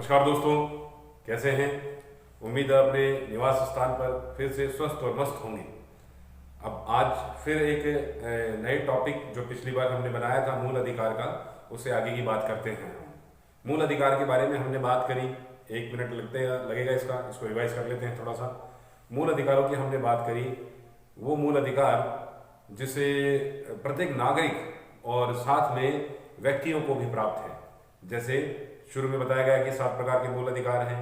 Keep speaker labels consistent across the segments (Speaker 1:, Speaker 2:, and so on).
Speaker 1: नमस्कार दोस्तों, कैसे हैं? उम्मीद है अपने निवास स्थान पर फिर से स्वस्थ और मस्त होंगे। अब आज फिर एक नए टॉपिक जो पिछली बार हमने बनाया था मूल अधिकार का, उससे आगे की बात करते हैं। मूल अधिकार के बारे में हमने बात करी, 1 मिनट लगेगा इसको रिवाइज कर लेते हैं थोड़ा सा। मूल अधिकारों की हमने बात करी, वो मूल अधिकार जिसे प्रत्येक नागरिक और साथ में व्यक्तियों को भी प्राप्त है। जैसे शुरू में बताया गया कि 7 प्रकार के मूल अधिकार हैं,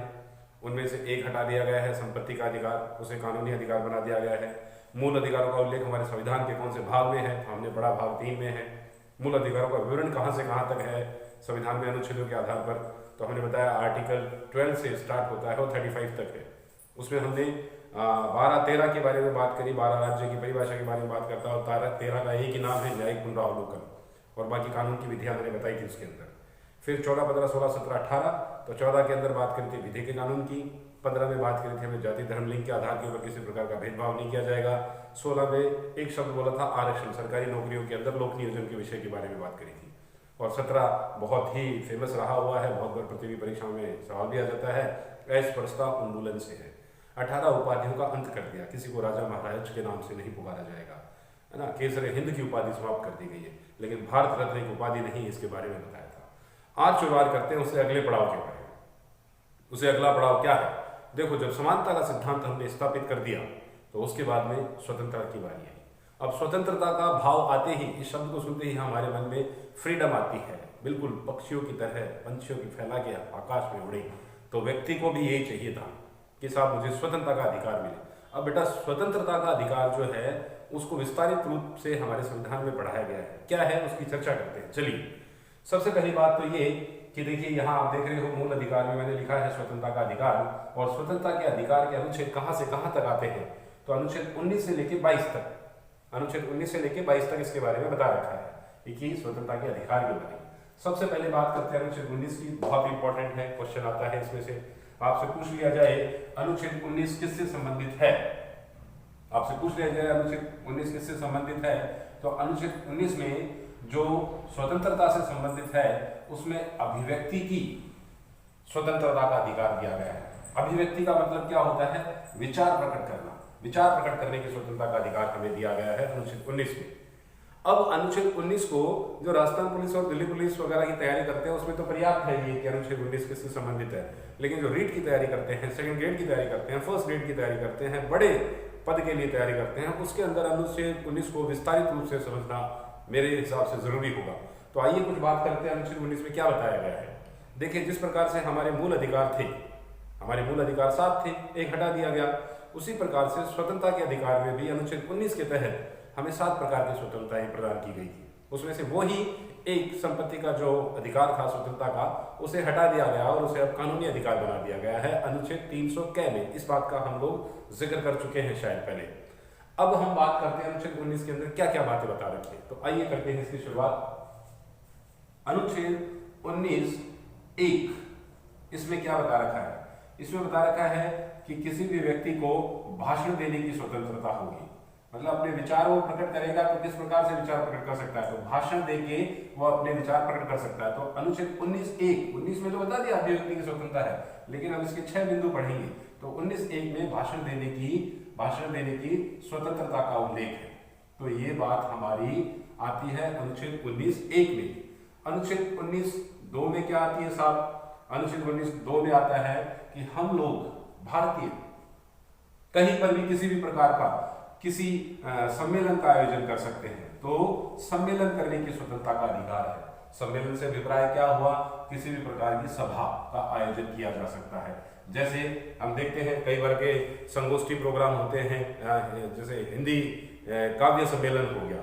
Speaker 1: उनमें से एक हटा दिया गया है, संपत्ति का अधिकार, उसे कानूनी अधिकार बना दिया गया है। मूल अधिकारों का उल्लेख हमारे संविधान के कौन से भाग में है, तो हमने पढ़ा भाग 3 में है। मूल अधिकारों का विवरण कहाँ से कहाँ तक है संविधान में अनुच्छेदों के आधार पर, तो हमने बताया आर्टिकल 12 से स्टार्ट होता है और 35 तक है। उसमें हमने 12-13 के बारे में बात करी, 12 राज्य की परिभाषा के बारे में बात करता है, और 13 का एक ही नाम है न्यायिक पुनरावलोकन, और बाकी कानून की विधियां मैंने बताई थी उसके अंदर। फिर 14, 15, 16, 17, 18, तो 14 के अंदर बात करी थी विधि के कानून की, 15 में बात करी थी हमें जाति धर्म लिंग के आधार के ऊपर किसी प्रकार का भेदभाव नहीं किया जाएगा। 16 में एक शब्द बोला था आरक्षण, सरकारी नौकरियों के अंदर लोक नियोजन के विषय के बारे में बात करी थी। और 17 बहुत ही फेमस रहा हुआ है, बहुत बार प्रतियोगी परीक्षाओं में सवाल भी आ जाता है, अस्पृश्यता उन्मूलन से है। 18 उपाधियों का अंत कर दिया, किसी को राजा महाराज के नाम से नहीं पुकारा जाएगा, है ना। केसर हिंद की उपाधि समाप्त कर दी गई है, लेकिन भारत रत्न एक उपाधि नहीं, इसके बारे में बताया था। आज शुरुआत करते हैं उससे अगले पड़ाव के बारे में। उसे अगला पड़ाव क्या है? देखो, जब समानता का सिद्धांत हमने स्थापित कर दिया तो उसके बाद में स्वतंत्रता की बारी आई। अब स्वतंत्रता का भाव आते ही, इस शब्द को सुनते ही हमारे मन में फ्रीडम आती है, बिल्कुल पक्षियों की तरह पंछियों की फैला के आकाश में उड़े। तो व्यक्ति को भी यही चाहिए था कि साहब मुझे स्वतंत्रता का अधिकार मिले। अब बेटा, स्वतंत्रता का अधिकार जो है उसको विस्तारित रूप से हमारे संविधान में पढ़ाया गया है। क्या है उसकी चर्चा करते हैं। चलिए, सबसे पहली बात तो ये कि देखिए, यहाँ आप देख रहे हो मूल अधिकार में मैंने लिखा है स्वतंत्रता का अधिकार, और स्वतंत्रता के अधिकार के अनुच्छेद कहाँ से कहाँ तक आते हैं, तो अनुच्छेद 19 से लेकर 22 तक, अनुच्छेद 19 से लेकर 22 तक इसके बारे में बता रखा है कि स्वतंत्रता के अधिकार के बारे में। सबसे पहले बात करते हैं अनुच्छेद 19 की, बहुत इंपॉर्टेंट है, क्वेश्चन आता है इसमें से। आपसे पूछ लिया जाए अनुच्छेद 19 किससे संबंधित है, आपसे पूछ लिया जाए अनुच्छेद 19 किससे संबंधित है, तो अनुच्छेद 19 में जो स्वतंत्रता से संबंधित है उसमें अभिव्यक्ति की स्वतंत्रता का अधिकार दिया गया है। अभिव्यक्ति का मतलब क्या होता है? विचार प्रकट करना, विचार प्रकट करने की स्वतंत्रता का अधिकार हमें दिया गया है अनुच्छेद 19 में। अब अनुच्छेद 19 को जो राजस्थान पुलिस और दिल्ली पुलिस वगैरह की तैयारी करते हैं उसमें तो पर्याप्त है ये कि अनुच्छेद 19 किससे संबंधित है, लेकिन जो रीट की तैयारी करते हैं, सेकंड ग्रेड की तैयारी करते हैं, फर्स्ट ग्रेड की तैयारी करते हैं, बड़े पद के लिए तैयारी करते हैं, उसके अंदर अनुच्छेद 19 को विस्तारित रूप से समझना मेरे हिसाब से जरूरी होगा। तो आइए कुछ बात करते हैं अनुच्छेद 19 में क्या बताया गया है। देखिए, जिस प्रकार से हमारे मूल अधिकार थे, हमारे मूल अधिकार 7 थे, एक हटा दिया गया, उसी प्रकार से स्वतंत्रता के अधिकार में भी अनुच्छेद 19 के तहत हमें 7 प्रकार की स्वतंत्रताएं प्रदान की गई थी। उसमें से वो ही एक संपत्ति का जो अधिकार था स्वतंत्रता का, उसे हटा दिया गया और उसे अब कानूनी अधिकार बना दिया गया है अनुच्छेद 300 क में। इस बात का हम लोग जिक्र कर चुके हैं शायद पहले। अब हम बात करते हैं अनुच्छेद 19 के अंदर क्या क्या बातें बता रखी है, तो आइए करते हैं इसकी शुरुआत। अनुच्छेद 19(1), इसमें क्या बता रखा है? इसमें बता रखा है कि किसी भी व्यक्ति को भाषण देने की स्वतंत्रता होगी। मतलब अपने विचारों को प्रकट करेगा तो किस प्रकार से विचार प्रकट कर सकता है, तो भाषण देके वो अपने विचार प्रकट कर सकता है। तो अनुच्छेद 19(1), 19 में तो बता दिया अभिव्यक्ति की स्वतंत्रता है, लेकिन अब इसके 6 बिंदु पढ़ेंगे। तो 19(1) में भाषण देने की स्वतंत्रता का उल्लेख है। तो ये बात हमारी आती है अनुच्छेद 19(1) में। अनुच्छेद 19(2) में क्या आती है साहब? अनुच्छेद 19(2) में आता है कि हम लोग भारतीय कहीं पर भी किसी भी प्रकार का किसी सम्मेलन का आयोजन कर सकते हैं, तो सम्मेलन करने की स्वतंत्रता का अधिकार है। सम्मेलन से अभिप्राय क्या हुआ? किसी भी प्रकार की सभा का आयोजन किया जा सकता है। जैसे हम देखते हैं कई बार के संगोष्ठी प्रोग्राम होते हैं, जैसे हिंदी काव्य सम्मेलन हो गया,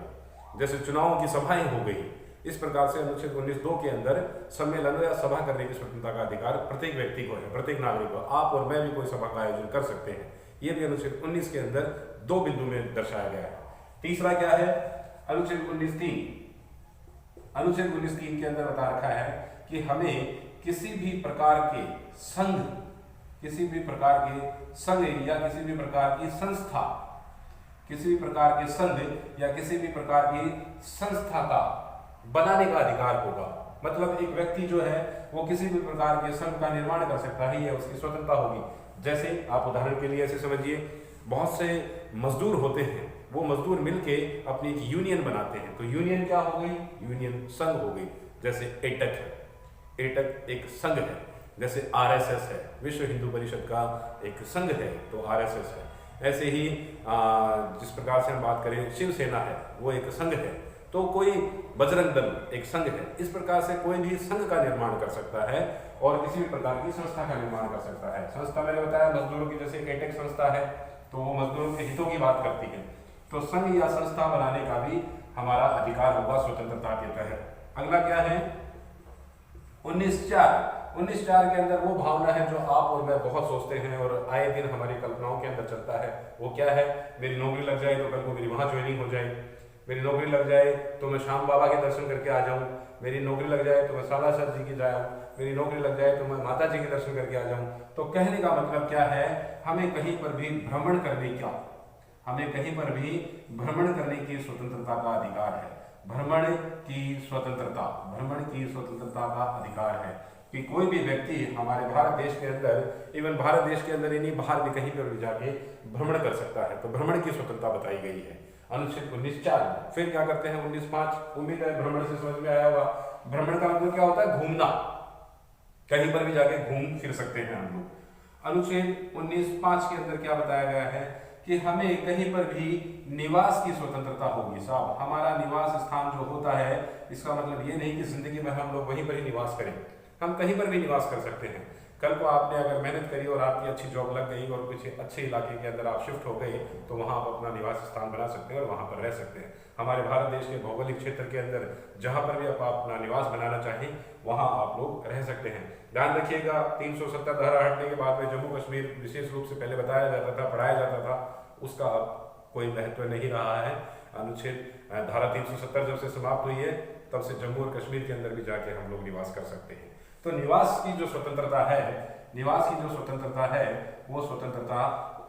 Speaker 1: जैसे चुनावों की सभाएं हो गई। इस प्रकार से अनुच्छेद 19(2) के अंदर सम्मेलन या सभा करने की स्वतंत्रता का अधिकार प्रत्येक व्यक्ति को है, प्रत्येक नागरिक को। आप और मैं भी कोई सभा का आयोजन कर सकते हैं। ये भी अनुच्छेद 19 के अंदर 2 बिंदु में दर्शाया गया है। तीसरा क्या है? अनुच्छेद 19(3), अनुच्छेद 19(3) के अंदर बता रखा है कि हमें किसी भी प्रकार के संघ या किसी भी प्रकार की संस्था का बनाने का अधिकार होगा। मतलब एक व्यक्ति जो है वो किसी भी प्रकार के संघ का निर्माण कर सकता है, ये उसकी स्वतंत्रता होगी। जैसे आप उदाहरण के लिए ऐसे समझिए, बहुत से मजदूर होते हैं, वो मजदूर मिलके अपनी एक यूनियन बनाते हैं, तो यूनियन क्या हो गई? यूनियन संघ हो गई। जैसे एटक है, एटक एक संघ है। जैसे आरएसएस है, विश्व हिंदू परिषद का एक संघ है, तो आरएसएस है। ऐसे ही जिस प्रकार से हम बात करें, शिवसेना है, वो एक संघ है। तो कोई बजरंग दल एक संघ है। इस प्रकार से कोई भी संघ का निर्माण कर सकता है और किसी भी प्रकार की संस्था का निर्माण कर सकता है। संस्था मैंने बताया मजदूरों की, जैसे एटेक संस्था है तो वो मजदूरों के हितों की बात करती है, तो संघ या संस्था बनाने का भी हमारा अधिकार होगा स्वतंत्रता के तहत। अगला क्या है? 19/4 के अंदर वो भावना है जो आप और मैं बहुत सोचते हैं और आए दिन हमारी कल्पनाओं के अंदर चलता है। वो क्या है? मेरी नौकरी लग जाए तो कल को मेरी वहां ज्वाइनिंग हो जाए, मेरी नौकरी लग जाए तो मैं श्याम बाबा के दर्शन करके आ जाऊं, मेरी नौकरी लग जाए तो मैं सालासर जी की जाऊं, मेरी नौकरी लग जाए तो मैं माता जी के दर्शन करके आ जाऊं। तो कहने का मतलब क्या है? हमें कहीं पर भी भ्रमण करने का, हमें कहीं पर भी भ्रमण करने की स्वतंत्रता का अधिकार है। भ्रमण की स्वतंत्रता, भ्रमण की स्वतंत्रता का अधिकार है कि कोई भी व्यक्ति हमारे भारत देश के अंदर, इवन भारत देश के अंदर ही नहीं, बाहर भी कहीं पर भी जाके भ्रमण कर सकता है। तो भ्रमण की स्वतंत्रता बताई गई है अनुच्छेद 19/4। फिर क्या करते हैं 19/5? उम्मीद है भ्रमण से समझ में आया होगा। भ्रमण का मतलब क्या होता है? घूमना, कहीं पर भी जाके घूम फिर सकते हैं हम लोग। अनुच्छेद 19/5 के अंदर क्या बताया गया है कि हमें कहीं पर भी निवास की स्वतंत्रता होगी। साहब, हमारा निवास स्थान जो होता है, इसका मतलब ये नहीं कि जिंदगी में हम लोग वहीं पर ही निवास करें, हम कहीं पर भी निवास कर सकते हैं। कल को आपने अगर मेहनत करी और आपकी अच्छी जॉब लग गई और कुछ अच्छे इलाके के अंदर आप शिफ्ट हो गए, तो वहां आप अपना निवास स्थान बना सकते हैं और वहां पर रह सकते हैं। हमारे भारत देश के भौगोलिक क्षेत्र के अंदर जहां पर भी आप अपना निवास बनाना चाहें, वहां आप लोग रह सकते हैं। ध्यान रखिएगा, 370 धारा हटने के बाद में जम्मू कश्मीर विशेष रूप से पहले बताया जाता था, पढ़ाया जाता था, उसका अब कोई महत्व नहीं रहा है। अनुच्छेद धारा 370 जब से समाप्त हुई है, तब से जम्मू और कश्मीर के अंदर भी जाके हम लोग निवास कर सकते हैं। तो निवास की जो स्वतंत्रता है, निवास की जो स्वतंत्रता है, वो स्वतंत्रता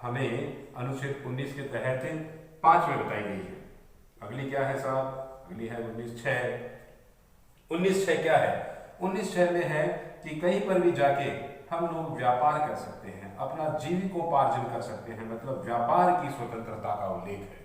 Speaker 1: हमें अनुच्छेद 19 के तहत 5 में बताई गई है। अगली क्या है साहब? अगली है 19/6। 19/6 क्या है? 19/6 में है कि कहीं पर भी जाके हम लोग व्यापार कर सकते हैं, अपना जीविकोपार्जन कर सकते हैं, मतलब व्यापार की स्वतंत्रता का उल्लेख है।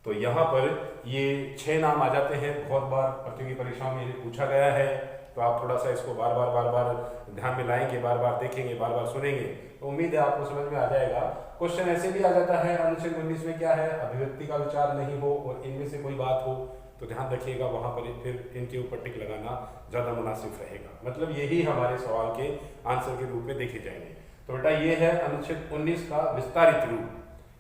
Speaker 1: तो यहाँ पर ये 6 नाम आ जाते हैं, बहुत बार प्रतियोगी परीक्षाओं में पूछा गया है, तो आप थोड़ा सा इसको बार बार ध्यान में लाएंगे, बार बार देखेंगे, बार बार सुनेंगे, तो उम्मीद है आपको समझ में आ जाएगा। क्वेश्चन ऐसे भी आ जाता है अनुच्छेद 19 में क्या है? अभिव्यक्ति का विचार नहीं हो और इनमें से कोई बात हो, तो ध्यान रखिएगा, वहां पर फिर इनके ऊपर टिक लगाना ज्यादा मुनासिब रहेगा। मतलब यही हमारे सवाल के आंसर के रूप में देखे जाएंगे। तो बेटा ये है अनुच्छेद 19 का विस्तारित रूप।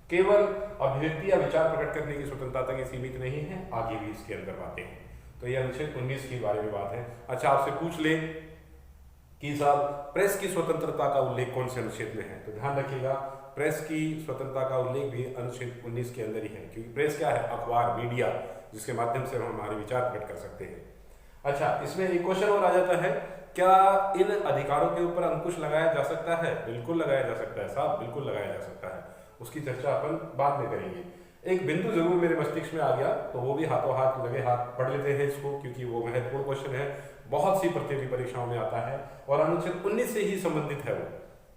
Speaker 1: केवल अभिव्यक्ति या विचार प्रकट करने की स्वतंत्रता तक सीमित नहीं है, आगे भी इसके अंदर बातें हैं। तो ये अनुच्छेद 19 के बारे में बात है। अच्छा, आपसे पूछ ले कि साहब प्रेस की स्वतंत्रता का उल्लेख कौन से अनुच्छेद में है? तो ध्यान रखिएगा, प्रेस की स्वतंत्रता का उल्लेख भी अनुच्छेद 19 के अंदर ही है, क्योंकि प्रेस क्या है? अखबार, मीडिया, जिसके माध्यम से हम हमारे विचार प्रकट कर सकते हैं। अच्छा, इसमें एक क्वेश्चन और आ जाता है, क्या इन अधिकारों के ऊपर अंकुश लगाया जा सकता है? बिल्कुल लगाया जा सकता है साहब, बिल्कुल लगाया जा सकता है। उसकी चर्चा अपन बाद में करेंगे। एक बिंदु जरूर मेरे मस्तिष्क में आ गया, तो वो भी हाथों हाथ लगे हाथ पढ़ लेते हैं इसको, क्योंकि वो महत्वपूर्ण क्वेश्चन है, बहुत सी प्रतियोगी परीक्षाओं में आता है और अनुच्छेद 19 से ही संबंधित है वो।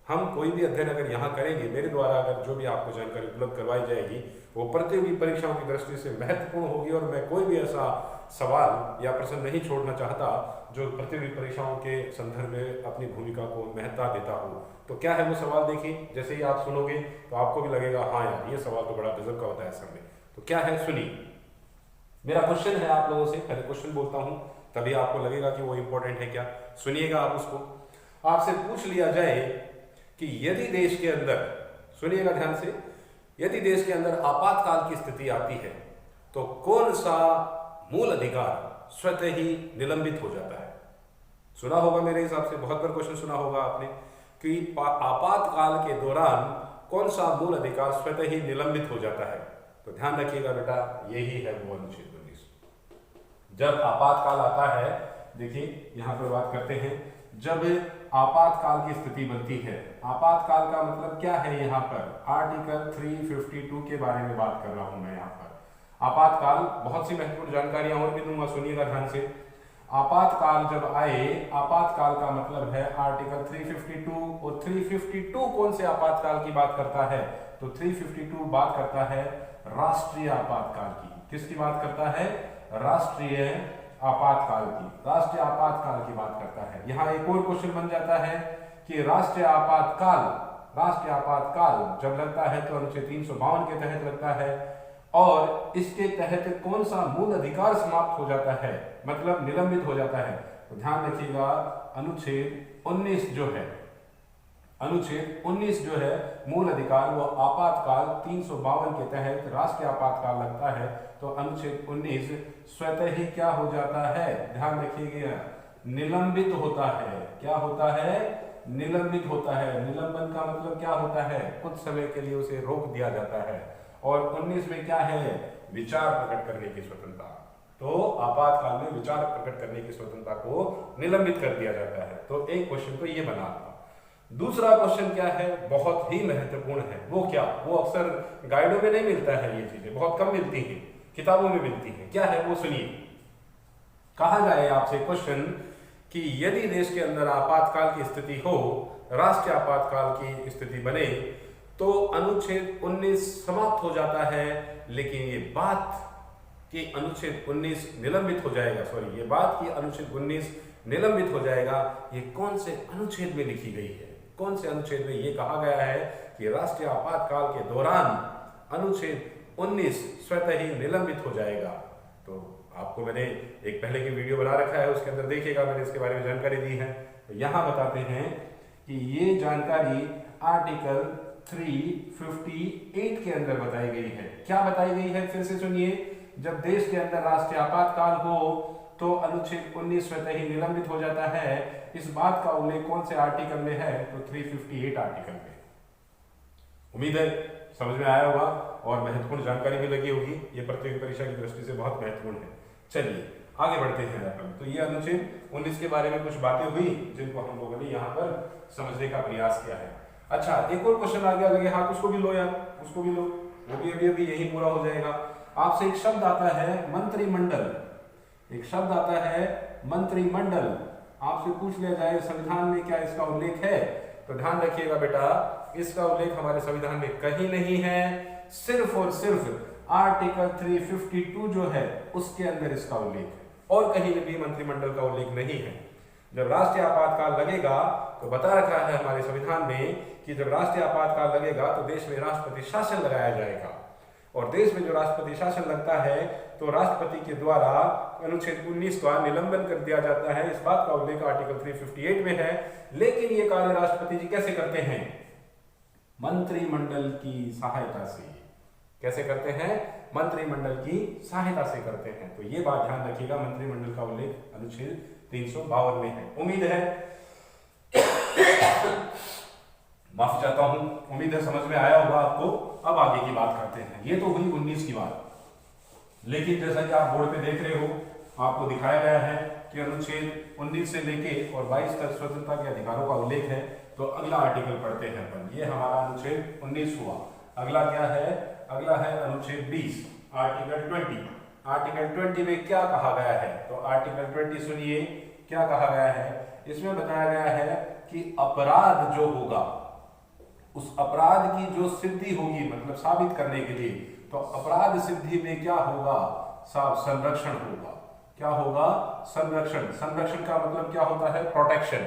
Speaker 1: हम कोई भी अध्ययन अगर यहाँ करेंगे, मेरे द्वारा अगर जो भी आपको जानकारी उपलब्ध करवाई जाएगी, वो प्रतियोगी परीक्षाओं की दृष्टि से महत्वपूर्ण होगी और मैं कोई भी ऐसा सवाल या प्रश्न नहीं छोड़ना चाहता जो प्रतियोगी परीक्षाओं के संदर्भ में अपनी भूमिका को महत्ता देता हो। तो क्या है वो सवाल? देखिए, जैसे ही आप सुनोगे तो आपको भी लगेगा हाँ यार, ये सवाल तो बड़ा गजब का होता है असल में। तो क्या है सुनिए, मेरा क्वेश्चन है आप लोगों से, पहले क्वेश्चन बोलता हूं, तभी आपको लगेगा कि वो इंपॉर्टेंट है क्या। सुनिएगा आप उसको। आपसे पूछ लिया जाए कि यदि देश के अंदर, सुनिएगा ध्यान से, यदि देश के अंदर आपातकाल की स्थिति आती है तो कौन सा मूल अधिकार स्वतः ही निलंबित हो जाता है? सुना होगा मेरे हिसाब से, बहुत बार क्वेश्चन सुना होगा आपने कि आपातकाल के दौरान कौन सा मूल अधिकार स्वतः ही निलंबित हो जाता है। तो ध्यान रखिएगा बेटा, यही है वो अनुच्छेद 19। जब आपातकाल आता है, देखिए यहां पर बात करते हैं, जब आपातकाल की स्थिति बनती है। आपातकाल का मतलब क्या है? यहाँ पर आर्टिकल 352 के बारे में बात कर रहा हूं मैं। यहाँ पर आपातकाल, बहुत सी महत्वपूर्ण जानकारियां और भी दूंगा, सुनिएगा ध्यान से। आपातकाल जब आए, आपातकाल का मतलब है आर्टिकल 352, और 352 कौन से आपातकाल की बात करता है? तो 352 बात करता है राष्ट्रीय आपातकाल की। किसकी बात करता है? राष्ट्रीय आपातकाल की, राष्ट्रीय आपातकाल की बात करता है। यहां एक और क्वेश्चन बन जाता है कि राष्ट्रीय आपातकाल जब लगता है तो अनुच्छेद 352 के तहत लगता है, और इसके तहत कौन सा मूल अधिकार समाप्त हो जाता है, मतलब निलंबित हो जाता है? तो ध्यान रखिएगा, अनुच्छेद 19 जो है, अनुच्छेद 19 जो है मूल अधिकार, वो आपातकाल 352 के तहत राष्ट्रीय आपातकाल लगता है, तो अनुच्छेद 19 स्वतः ही क्या हो जाता है? ध्यान रखिएगा, निलंबित होता है। क्या होता है? निलंबित होता है। निलंबन का मतलब क्या होता है? कुछ समय के लिए उसे रोक दिया जाता है। और 19 में क्या है? विचार प्रकट करने की स्वतंत्रता। तो आपातकाल में विचार प्रकट करने की स्वतंत्रता को निलंबित कर दिया जाता है। तो एक क्वेश्चन तो ये बना था। दूसरा क्वेश्चन क्या है? बहुत ही महत्वपूर्ण है। वो क्या? वो अक्सर गाइडों में नहीं मिलता है, ये चीजें बहुत कम मिलती हैं, किताबों में मिलती हैं। क्या है वो? सुनिए। कहा जाए आपसे क्वेश्चन कि यदि देश के अंदर आपातकाल की स्थिति हो, राष्ट्रीय आपातकाल की स्थिति बने, तो अनुच्छेद 19 समाप्त हो जाता है, लेकिन ये बात कि अनुच्छेद 19 निलंबित हो जाएगा, सॉरी, ये बात कि अनुच्छेद 19 निलंबित हो जाएगा, ये कौन से अनुच्छेद में लिखी गई है? कौन से अनुच्छेद में ये कहा गया है कि राष्ट्रीय आपातकाल के दौरान अनुच्छेद 19 स्वतः ही निलंबित हो जाएगा? तो आपको मैंने एक पहले की वीडियो बना रखा है, उसके अंदर देखिएगा, मैंने इसके बारे में जानकारी दी है। तो यहां बताते हैं कि ये जानकारी आर्टिकल 358 के अंदर बताई गई है। क्या बताई गई है? फिर से सुनिए। जब देश के अंदर राष्ट्रीय आपातकाल हो तो अनुच्छेद 19 स्वतः ही निलंबित हो जाता है। इस बात का उल्लेख कौन से आर्टिकल में है? तो 358 आर्टिकल में। उम्मीद है समझ में आया होगा और महत्वपूर्ण जानकारी भी लगी होगी। ये प्रतियोगी परीक्षा की दृष्टि से बहुत महत्वपूर्ण है। चलिए आगे बढ़ते हैं। तो ये अनुच्छेद 19 के बारे में कुछ बातें हुई जिनको हम लोगों ने यहाँ पर समझने का प्रयास किया है। अच्छा, एक और क्वेश्चन आ गया, लगे हाथ, उसको भी लो यार, उसको भी लो, वो भी अभी यही पूरा हो जाएगा। आपसे एक शब्द आता है मंत्रिमंडल, एक शब्द आता है मंत्रिमंडल। आपसे पूछ लिया जाए संविधान में क्या इसका उल्लेख है? तो ध्यान रखिएगा बेटा, इसका उल्लेख हमारे संविधान में कहीं नहीं है, सिर्फ और सिर्फ आर्टिकल 352 जो है उसके अंदर इसका उल्लेख है, और कहीं भी मंत्रिमंडल का उल्लेख नहीं है। जब राष्ट्रीय आपातकाल लगेगा तो बता रखा है हमारे संविधान में कि जब राष्ट्रीय आपातकाल लगेगा तो देश में राष्ट्रपति शासन लगाया जाएगा, और देश में जो राष्ट्रपति शासन लगता है तो राष्ट्रपति के द्वारा अनुच्छेद 19 का निलंबन कर दिया जाता है। इस बात का उल्लेख आर्टिकल 358 में है। लेकिन ये कार्य राष्ट्रपति जी कैसे करते हैं? मंत्रिमंडल की सहायता से। कैसे करते हैं? मंत्रिमंडल की सहायता से करते हैं। तो ये बात ध्यान रखिएगा, मंत्रिमंडल का उल्लेख अनुच्छेद 352 में है। उम्मीद है माफी चाहता हूं, उम्मीद है समझ में आया होगा आपको। अब आगे की बात करते हैं। ये तो हुई 19 की बात, लेकिन जैसा कि आप बोर्ड पे देख रहे हो, आपको दिखाया गया है कि अनुच्छेद 19 से लेके और 22 तक स्वतंत्रता के अधिकारों का उल्लेख है। तो अगला आर्टिकल पढ़ते हैं अपन। ये हमारा अनुच्छेद 19 हुआ। अगला क्या है? अगला है अनुच्छेद 20, आर्टिकल 20। आर्टिकल 20 में क्या कहा गया है? तो आर्टिकल 20 सुनिए क्या कहा गया है। इसमें बताया गया है कि अपराध जो होगा, उस अपराध की जो सिद्धि होगी, मतलब साबित करने के लिए, तो अपराध सिद्धि में क्या होगा? संरक्षण होगा। क्या होगा? संरक्षण। संरक्षण का मतलब क्या होता है? प्रोटेक्शन।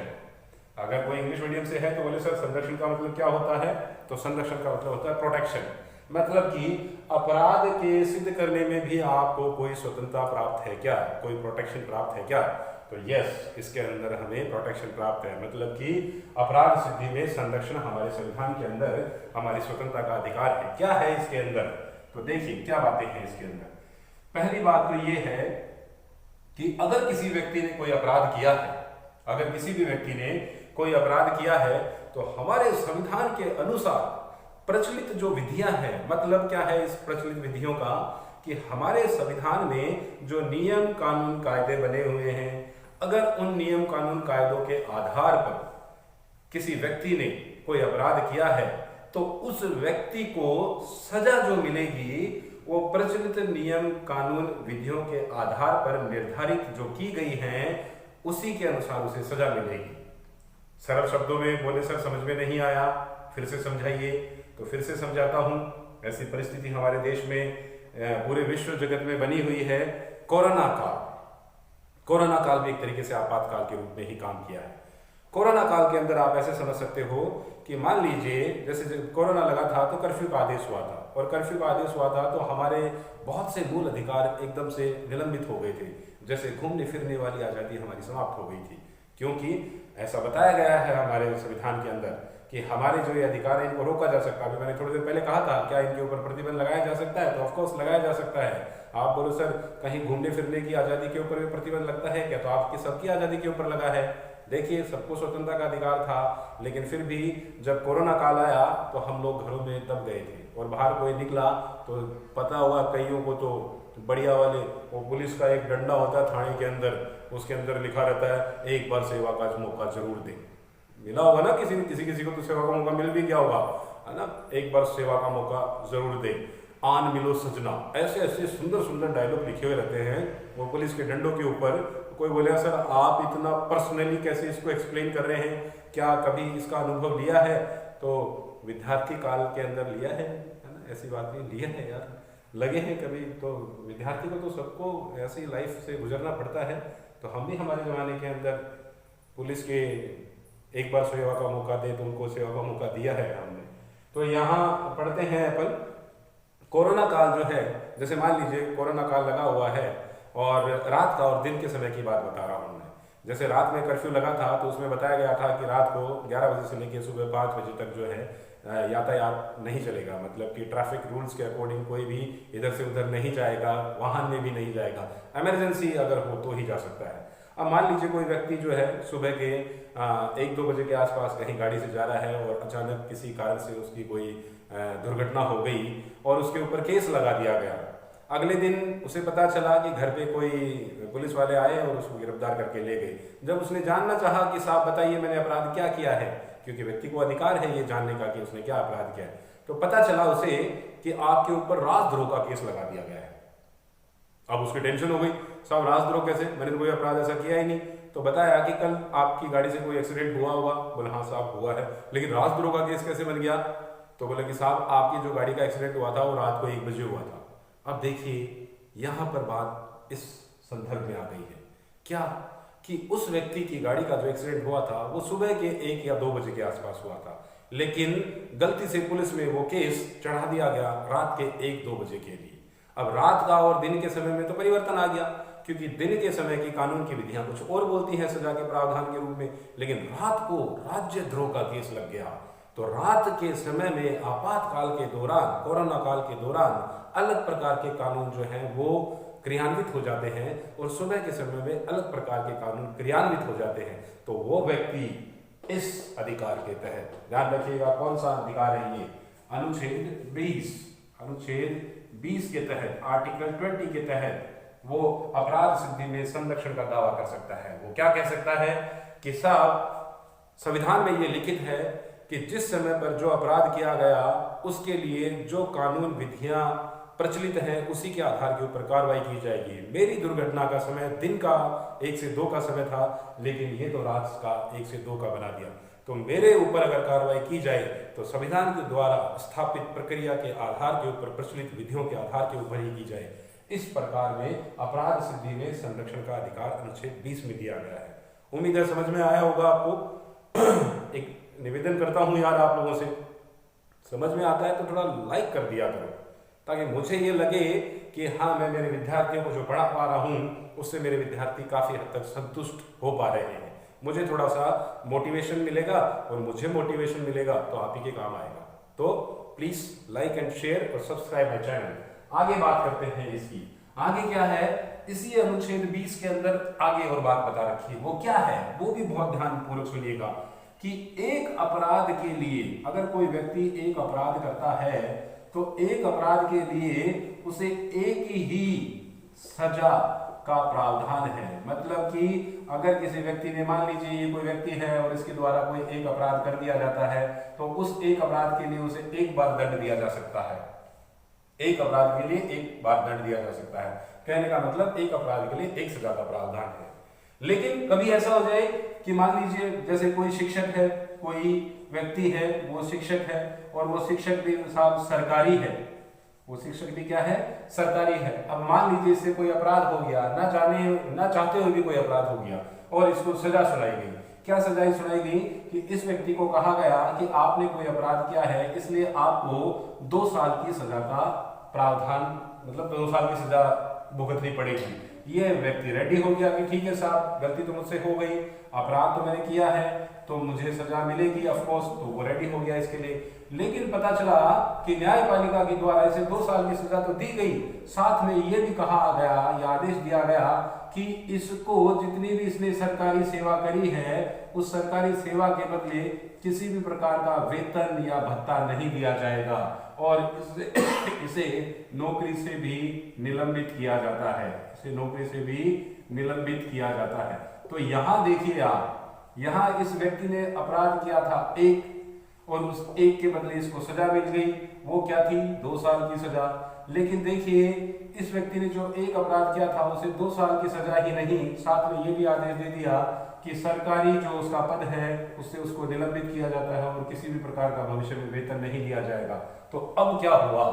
Speaker 1: अगर कोई इंग्लिश मीडियम से है तो बोले सर संरक्षण का मतलब क्या होता है? तो संरक्षण का मतलब होता है प्रोटेक्शन। मतलब कि अपराध के सिद्ध करने में भी आपको कोई स्वतंत्रता प्राप्त है क्या? कोई प्रोटेक्शन प्राप्त है क्या? तो यस, इसके अंदर हमें प्रोटेक्शन प्राप्त है। मतलब कि अपराध सिद्धि में संरक्षण हमारे संविधान के अंदर हमारी स्वतंत्रता का अधिकार है। क्या है इसके अंदर? तो देखिए क्या बातें हैं इसके अंदर। पहली बात तो ये है कि अगर किसी व्यक्ति ने कोई अपराध किया है, अगर किसी भी व्यक्ति ने कोई अपराध किया है, तो हमारे संविधान के अनुसार प्रचलित जो विधियां हैं, मतलब क्या है इस प्रचलित विधियों का, कि हमारे संविधान में जो नियम कानून कायदे बने हुए हैं, अगर उन नियम कानून कायदों के आधार पर किसी व्यक्ति ने कोई अपराध किया है, तो उस व्यक्ति को सजा जो मिलेगी वो प्रचलित नियम कानून विधियों के आधार पर निर्धारित जो की गई हैं उसी के अनुसार उसे सजा मिलेगी। सरल शब्दों में बोले सर समझ में नहीं आया, फिर से समझाइए, तो फिर से समझाता हूं। ऐसी परिस्थिति हमारे देश में पूरे विश्व जगत में बनी हुई है। कोरोना काल भी एक तरीके से आपातकाल के रूप में ही काम किया है। कोरोना काल के अंदर आप ऐसे समझ सकते हो कि मान लीजिए जैसे जब कोरोना लगा था तो कर्फ्यू का आदेश हुआ था, और कर्फ्यू का आदेश हुआ था तो हमारे बहुत से मूल अधिकार एकदम से निलंबित हो गए थे। जैसे घूमने फिरने वाली आज़ादी हमारी समाप्त हो गई थी, क्योंकि ऐसा बताया गया है हमारे संविधान के अंदर कि हमारे जो ये अधिकार है इनको रोका जा सकता है। अभी मैंने थोड़ी देर पहले कहा था क्या इनके ऊपर प्रतिबंध लगाया जा सकता है, तो ऑफकोर्स लगाया जा सकता है। आप बोलो सर कहीं घूमने फिरने की आज़ादी के ऊपर भी प्रतिबंध लगता है क्या, तो आपकी सबकी आज़ादी के ऊपर लगा है। देखिए सबको स्वतंत्रता का अधिकार था, लेकिन फिर भी जब कोरोना काल आया तो हम लोग घरों में दब गए थे, और बाहर कोई निकला तो पता होगा कईयों को तो बढ़िया वाले वो पुलिस का एक डंडा होता है थाने के अंदर, उसके अंदर लिखा रहता है एक बार सेवा का मौका जरूर दें। मिला होगा ना किसी को तो सेवा का मौका मिल भी गया होगा, है ना। एक बार सेवा का मौका जरूर दे, आन मिलो सजना, ऐसे ऐसे सुंदर सुंदर डायलॉग लिखे हुए रहते हैं वो पुलिस के डंडों के ऊपर। कोई बोले सर आप इतना पर्सनली कैसे इसको एक्सप्लेन कर रहे हैं, क्या कभी इसका अनुभव लिया है, तो विद्यार्थी काल के अंदर लिया है ना, ऐसी बात नहीं, लिया है यार, लगे हैं कभी। तो विद्यार्थी को तो सबको ऐसी लाइफ से गुजरना पड़ता है। तो हम भी हमारे ज़माने के अंदर पुलिस के एक बार सेवा का मौका दे तो उनको सेवा का मौका दिया है हमने। तो यहाँ पढ़ते हैं अपन कोरोना काल जो है, जैसे मान लीजिए कोरोना काल लगा हुआ है और रात का और दिन के समय की बात बता रहा हूँ मैं। जैसे रात में कर्फ्यू लगा था तो उसमें बताया गया था कि रात को 11 बजे से लेकर सुबह 5 बजे तक जो है यातायात नहीं चलेगा, मतलब कि ट्रैफिक रूल्स के अकॉर्डिंग कोई भी इधर से उधर नहीं जाएगा, वाहन में भी नहीं जाएगा, इमरजेंसी अगर हो तो ही जा सकता है। अब मान लीजिए कोई व्यक्ति जो है सुबह के 1-2 बजे के आसपास कहीं गाड़ी से जा रहा है और अचानक किसी कारण से उसकी कोई दुर्घटना हो गई और उसके ऊपर केस लगा दिया गया। अगले दिन उसे पता चला कि घर पे कोई पुलिस वाले आए और उसको गिरफ्तार करके ले गए। जब उसने जानना चाहा कि साहब बताइए मैंने अपराध क्या किया है, क्योंकि व्यक्ति को अधिकार है ये जानने का कि उसने क्या अपराध किया है, तो पता चला उसे कि आपके ऊपर राजद्रोह का केस लगा दिया गया है। अब उसकी टेंशन हो गई, साहब राजद्रोह कैसे, मैंने तो कोई अपराध ऐसा किया ही नहीं। तो बताया कि कल आपकी गाड़ी से कोई एक्सीडेंट हुआ होगा, बोले हाँ साहब हुआ है, लेकिन राजद्रोह का केस कैसे बन गया, तो बोले कि साहब आपकी जो गाड़ी का एक्सीडेंट हुआ था वो रात को 1 बजे हुआ था। अब देखिए यहाँ पर बात इस संदर्भ में आ गई है क्या, कि उस व्यक्ति की गाड़ी का जो एक्सीडेंट हुआ था वो सुबह के 1 या 2 बजे के आसपास हुआ था, लेकिन गलती से पुलिस में वो केस चढ़ा दिया गया रात के 1-2 बजे के लिए। अब रात का और दिन के समय में तो परिवर्तन आ गया, क्योंकि दिन के समय की कानून की विधियां कुछ और बोलती हैं सजा के प्रावधान के रूप में, लेकिन रात को राज्यद्रोह का केस लग गया। तो रात के समय में आपातकाल के दौरान, कोरोना काल के दौरान अलग प्रकार के कानून जो हैं वो क्रियान्वित हो जाते हैं और सुबह के समय में अलग प्रकार के कानून क्रियान्वित हो जाते हैं। तो वो व्यक्ति इस अधिकार के तहत, ध्यान रखिएगा कौन सा अधिकार है ये, अनुच्छेद 20 के तहत, आर्टिकल 20 के तहत वो अपराध सिद्धि में संरक्षण का दावा कर सकता है। वो क्या कह सकता है कि साहब संविधान में ये लिखित है कि जिस समय पर जो अपराध किया गया उसके लिए जो कानून विधियां प्रचलित हैं उसी के आधार के ऊपर कार्रवाई की जाएगी। मेरी दुर्घटना का समय दिन का 1 से 2 का समय था, लेकिन ये तो रात का 1 से 2 का बना दिया, तो मेरे ऊपर अगर कार्रवाई की जाए तो संविधान के द्वारा स्थापित प्रक्रिया के आधार के ऊपर, प्रचलित विधियों के आधार के ऊपर ही की जाए। इस प्रकार में अपराध सिद्धि में संरक्षण का अधिकार अनुच्छेद 20 में दिया गया है। उम्मीद है समझ में आया होगा आपको। एक निवेदन करता हूं यार आप लोगों से, समझ में आता है तो थोड़ा लाइक कर दिया करो, ताकि मुझे ये लगे कि हाँ मैं मेरे विद्यार्थियों को जो पढ़ा पा रहा हूँ उससे मेरे विद्यार्थी काफी हद तक संतुष्ट हो पा रहे हैं। मुझे थोड़ा सा मोटिवेशन मिलेगा और मुझे मोटिवेशन मिलेगा तो आप ही के काम आएगा। तो प्लीज लाइक एंड शेयर और सब्सक्राइब माय चैनल। आगे बात करते हैं इसकी, आगे क्या है, इसी अनुच्छेद 20 के अंदर आगे और बात बता रखी है। वो क्या है वो भी बहुत ध्यानपूर्वक सुनिएगा कि एक अपराध के लिए अगर कोई व्यक्ति एक अपराध करता है तो एक अपराध के लिए उसे एक ही सजा का प्रावधान है। मतलब कि अगर किसी व्यक्ति ने, मान लीजिए ये कोई व्यक्ति है और इसके द्वारा कोई एक अपराध कर दिया जाता है तो उस एक अपराध के लिए उसे एक बार दंड दिया जा सकता है। एक अपराध के लिए एक बार दंड दिया जा सकता है। कहने का मतलब एक अपराध के लिए एक सजा का प्रावधान है। लेकिन कभी ऐसा हो जाए कि मान लीजिए जैसे कोई शिक्षक है, कोई व्यक्ति है, वो शिक्षक है और वो शिक्षक भी साहब सरकारी है, वो शिक्षक भी क्या है, सरकारी है। अब मान लीजिए इससे कोई अपराध हो गया, ना चाहते हुए भी कोई अपराध हो गया और इसको सजा सुनाई गई। क्या सजा सुनाई गई कि इस व्यक्ति को कहा गया कि आपने कोई अपराध किया है, इसलिए आपको 2 साल की सजा का प्रावधान, मतलब 2 साल की सजा भुगतनी पड़ेगी। ये व्यक्ति रेडी हो गया कि ठीक है साहब, गलती तो मुझसे हो गई, अपराध तो मैंने किया है, तो मुझे सजा मिलेगी ऑफ कोर्स, तो वो रेडी हो गया इसके लिए। लेकिन पता चला कि न्यायपालिका के द्वारा इसे 2 साल की सजा तो दी गई, साथ में ये भी कहा गया या आदेश दिया गया कि इसको जितनी भी इसने सरकारी सेवा करी है, उस सरकारी सेवा के बदले किसी भी प्रकार का वेतन या भत्ता नहीं दिया जाएगा और इसे नौकरी से भी निलंबित किया जाता है, इसे नौकरी से भी निलंबित किया जाता है। तो यहां देखिए आप, यहां इस व्यक्ति ने अपराध किया था एक, और उस एक के बदले इसको सजा मिल गई। वो क्या थी, 2 साल की सजा। लेकिन देखिए इस व्यक्ति ने जो एक अपराध किया था उसे 2 साल की सजा ही नहीं, साथ में ये भी आदेश दे दिया कि सरकारी जो उसका पद है उससे उसको निलंबित किया जाता है और किसी भी प्रकार का भविष्य में वेतन नहीं दिया जाएगा। तो अब क्या हुआ,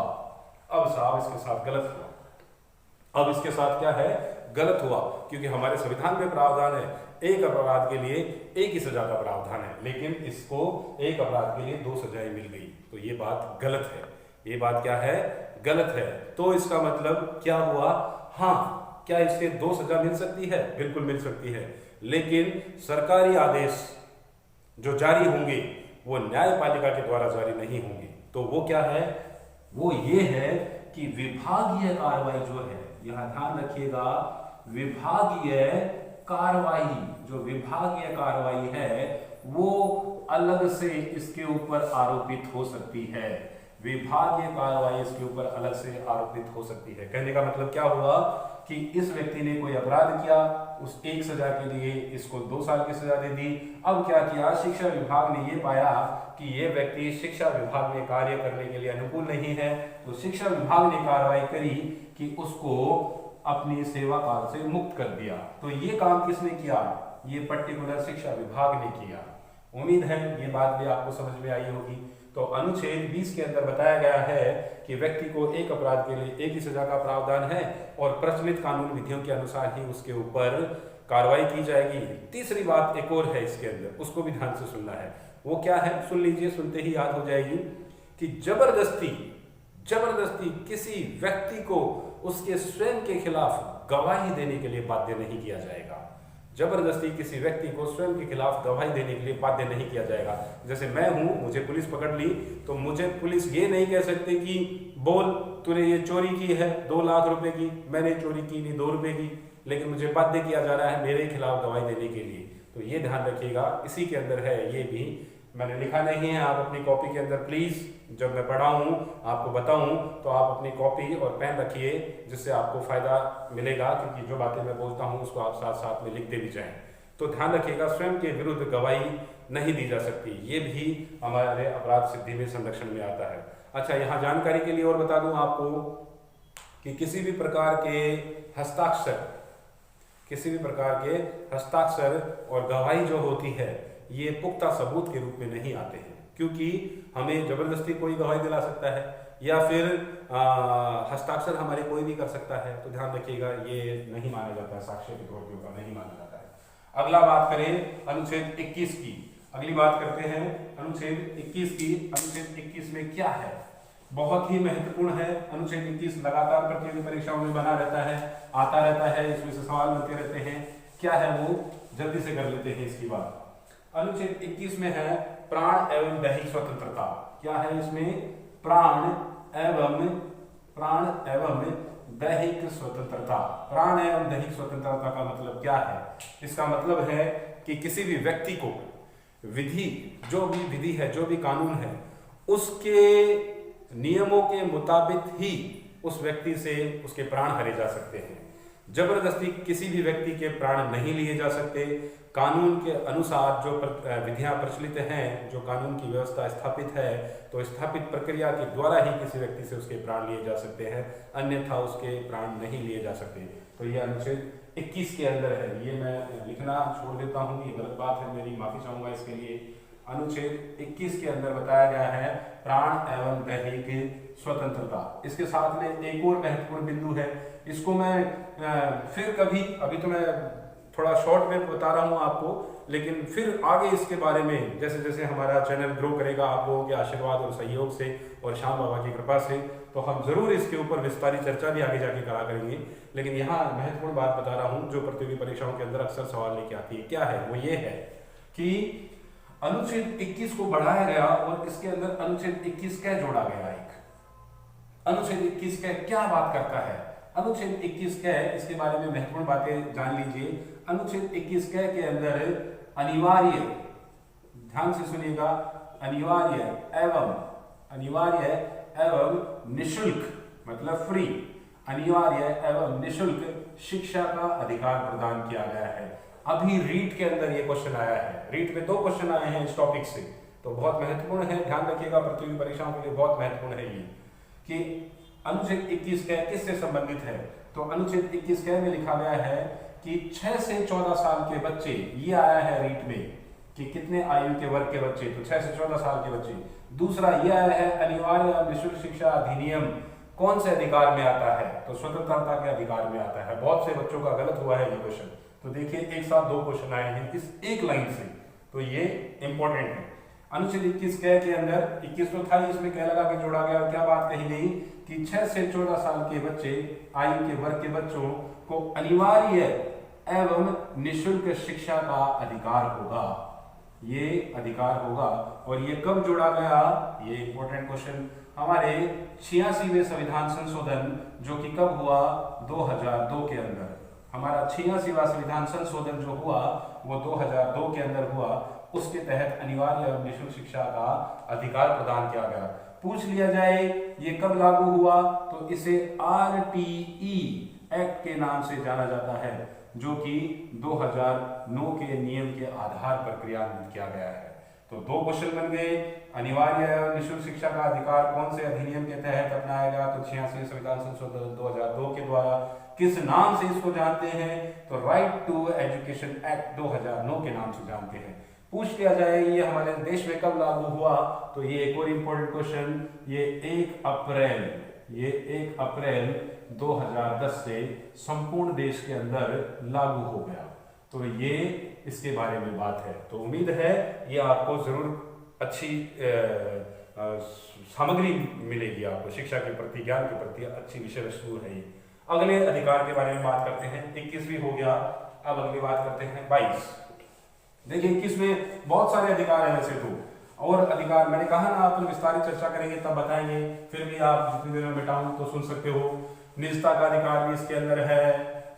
Speaker 1: अब साहब इसके साथ गलत हुआ। अब इसके साथ क्या है, गलत हुआ, क्योंकि हमारे संविधान में प्रावधान है एक अपराध के लिए एक ही सजा का प्रावधान है, लेकिन इसको एक अपराध के लिए 2 सजाएं मिल गई। तो ये बात गलत है, ये बात क्या है, गलत है। तो इसका मतलब क्या हुआ, हाँ, क्या इससे 2 सजा मिल सकती है, बिल्कुल मिल सकती है, लेकिन सरकारी आदेश जो जारी होंगे वो न्यायपालिका के द्वारा जारी नहीं होंगे। तो वो क्या है, वो ये है कि विभागीय कार्रवाई जो है, यहां ध्यान रखिएगा, विभागीय कार्रवाई, जो विभागीय कार्रवाई है वो अलग से इसके ऊपर आरोपित हो सकती है, विभागीय कार्रवाई इसके ऊपर अलग से आरोपित हो सकती है। कहने का मतलब क्या हुआ कि इस व्यक्ति ने कोई अपराध किया, उस एक सजा के लिए इसको 2 साल की सजा दे दी। अब क्या किया, शिक्षा विभाग ने ये पाया कि ये व्यक्ति शिक्षा विभाग में कार्य करने के लिए अनुकूल नहीं है, तो शिक्षा विभाग ने कार्रवाई करी कि उसको अपनी सेवा काल से मुक्त कर दिया। तो ये काम किसने किया, ये पर्टिकुलर शिक्षा विभाग ने किया। उम्मीद है ये बात भी आपको समझ में आई होगी। तो अनुच्छेद 20 के अंदर बताया गया है कि व्यक्ति को एक अपराध के लिए एक ही सजा का प्रावधान है और प्रचलित कानून विधियों के अनुसार ही उसके ऊपर कार्रवाई की जाएगी। तीसरी बात एक और है इसके अंदर, उसको भी ध्यान से सुनना है। वो क्या है, सुन लीजिए, सुनते ही याद हो जाएगी कि जबरदस्ती किसी व्यक्ति को उसके स्वयं के खिलाफ गवाही देने के लिए बाध्य नहीं किया जाएगा। जबरदस्ती किसी व्यक्ति को स्वयं के खिलाफ गवाही देने के लिए बाध्य नहीं किया जाएगा। जैसे मैं हूं, मुझे पुलिस पकड़ ली तो मुझे पुलिस ये नहीं कह सकती कि बोल तूने ये चोरी की है 2 लाख रुपए की, मैंने चोरी की नहीं 2 रुपए की, लेकिन मुझे बाध्य किया जा रहा है मेरे खिलाफ गवाही देने के लिए। तो ये ध्यान रखिएगा, इसी के अंदर है, ये भी मैंने लिखा नहीं है, आप अपनी कॉपी के अंदर प्लीज जब मैं पढ़ाऊं आपको बताऊं तो आप अपनी कॉपी और पेन रखिए, जिससे आपको फायदा मिलेगा, क्योंकि जो बातें मैं बोलता हूं उसको आप साथ साथ में लिखते भी जाएं। तो ध्यान रखिएगा, स्वयं के विरुद्ध गवाही नहीं दी जा सकती, ये भी हमारे अपराध सिद्धि में संरक्षण में आता है। अच्छा, यहाँ जानकारी के लिए और बता दूं आपको कि किसी भी प्रकार के हस्ताक्षर और गवाही जो होती है ये पुख्ता सबूत के रूप में नहीं आते हैं, क्योंकि हमें जबरदस्ती कोई गवाही दिला सकता है या फिर हस्ताक्षर हमारे कोई भी कर सकता है। तो ध्यान रखिएगा, ये नहीं माना जाता है, साक्ष्य के तौर के ऊपर नहीं माना जाता है। अगला बात करें अनुच्छेद 21 की, अगली बात करते हैं अनुच्छेद 21 की। अनुच्छेद 21 में क्या है, बहुत ही महत्वपूर्ण है। अनुच्छेद 21 लगातार प्रतियोगी परीक्षाओं में बना रहता है, आता रहता है, इसमें से सवाल बनते रहते हैं। क्या है वो, जल्दी से कर लेते हैं इसकी बात। अनुच्छेद 21 में है प्राण एवं दैहिक स्वतंत्रता। क्या है इसमें, प्राण एवं दैहिक स्वतंत्रता। प्राण एवं दैहिक स्वतंत्रता का मतलब क्या है, इसका मतलब है कि किसी भी व्यक्ति को विधि, जो भी विधि है, जो भी कानून है, उसके नियमों के मुताबिक ही उस व्यक्ति से उसके प्राण हरे जा सकते हैं। जबरदस्ती किसी भी व्यक्ति के प्राण नहीं लिए जा सकते। कानून के अनुसार जो विधियां प्रचलित हैं, जो कानून की व्यवस्था स्थापित है, तो स्थापित प्रक्रिया के द्वारा ही किसी व्यक्ति से उसके प्राण लिए जा सकते हैं, अन्यथा उसके प्राण नहीं लिए जा सकते। तो ये अनुच्छेद 21 के अंदर है। ये मैं लिखना छोड़ देता हूँ, ये गलत बात है मेरी, माफी चाहूंगा इसके लिए। अनुच्छेद 21 के अंदर बताया गया है प्राण एवं दैहिक स्वतंत्रता। इसके साथ में एक और महत्वपूर्ण बिंदु है, इसको मैं फिर कभी, अभी तो मैं थोड़ा शॉर्ट में बता रहा हूँ आपको, लेकिन फिर आगे इसके बारे में जैसे जैसे हमारा चैनल ग्रो करेगा आप लोगों के आशीर्वाद और सहयोग से और श्याम बाबा की कृपा से, तो हम जरूर इसके ऊपर विस्तारित चर्चा भी आगे जाके करा करेंगे। लेकिन यहाँ महत्वपूर्ण बात बता रहा हूँ जो प्रतियोगी परीक्षाओं के अंदर अक्सर सवाल लेके आती है। क्या है वो? ये है कि अनुच्छेद 21 को बढ़ाया गया और इसके अंदर अनुच्छेद 21 क्या जोड़ा गया। एक अनुच्छेद 21 क्या बात करता है? अनुच्छेद 21 क्या है, इसके बारे में महत्वपूर्ण बातें जान लीजिए। अनुच्छेद 21 के अंदर अनिवार्य, ध्यान से सुनिएगा, अनिवार्य एवं निशुल्क, मतलब फ्री, अनिवार्य एवं निशुल्क शिक्षा का अधिकार प्रदान किया गया है। अभी रीट के अंदर ये क्वेश्चन आया है, रीट में 2 क्वेश्चन आए हैं इस टॉपिक से, तो बहुत महत्वपूर्ण है, ध्यान रखिएगा, प्रतियोगी परीक्षाओं के लिए बहुत महत्वपूर्ण है ये कि अनुच्छेद 21 किससे संबंधित है। तो अनुच्छेद 21 में लिखा गया है कि 6 से 14 साल के बच्चे, ये आया है रीट में कि कितने आयु के वर्ग के बच्चे, तो 6 से 14 साल के बच्चे। दूसरा ये आया है अनिवार्य एवं निःशुल्क शिक्षा अधिनियम कौन से अधिकार में आता है, तो स्वतंत्रता के अधिकार में आता है। बहुत से बच्चों का गलत हुआ है ये क्वेश्चन, तो देखिए एक साथ 2 क्वेश्चन आए हैं इस एक लाइन से, तो ये इंपॉर्टेंट है। अनुच्छेद 21 के अंदर 21 तो था, इसमें क्या लगा के जोड़ा गया और क्या बात कही गई कि 6 से 14 साल के बच्चे, आयु के वर्ग के बच्चों को अनिवार्य एवं निःशुल्क शिक्षा का अधिकार होगा, ये अधिकार होगा। और ये कब जोड़ा गया, ये इंपॉर्टेंट क्वेश्चन, हमारे 86वें संविधान संशोधन जो कि कब हुआ, 2002 के अंदर। हमारा 86वां संविधान संशोधन जो हुआ वो 2002 के अंदर हुआ, उसके तहत अनिवार्य एवं निःशुल्क शिक्षा का अधिकार प्रदान किया गया। पूछ लिया जाए ये कब लागू हुआ, तो इसे RTE एक्ट के नाम से जाना जाता है, जो कि 2009 के नियम के आधार पर क्रियान्वित किया गया है। तो 2 क्वेश्चन बन गए, अनिवार्य एवं निःशुल्क शिक्षा का अधिकार कौन से अधिनियम के तहत अपनाया गया, तो 86वें संविधान संशोधन 2002 के द्वारा। किस नाम से इसको जानते हैं, तो राइट टू एजुकेशन एक्ट 2009 के नाम से जानते हैं। पूछ लिया जाए ये हमारे देश में कब लागू हुआ, तो ये एक और इंपॉर्टेंट क्वेश्चन, ये 1 अप्रैल 2010 से संपूर्ण देश के अंदर लागू हो गया। तो ये इसके बारे में बात है। तो उम्मीद है ये आपको जरूर अच्छी सामग्री मिलेगी, आपको शिक्षा के प्रति, ज्ञान के प्रति अच्छी विषय वस्तु है ये। अगले अधिकार के बारे में बात करते हैं। 21 भी हो गया, अब अगली बात करते हैं 22। देखिए 21 में बहुत सारे अधिकार हैं वैसे तो, और अधिकार मैंने कहा ना अपन विस्तारित चर्चा करेंगे तब बताएंगे, फिर भी आप जितनी देर में बैठाऊं तो सुन सकते हो। निजता का अधिकार भी इसके अंदर है,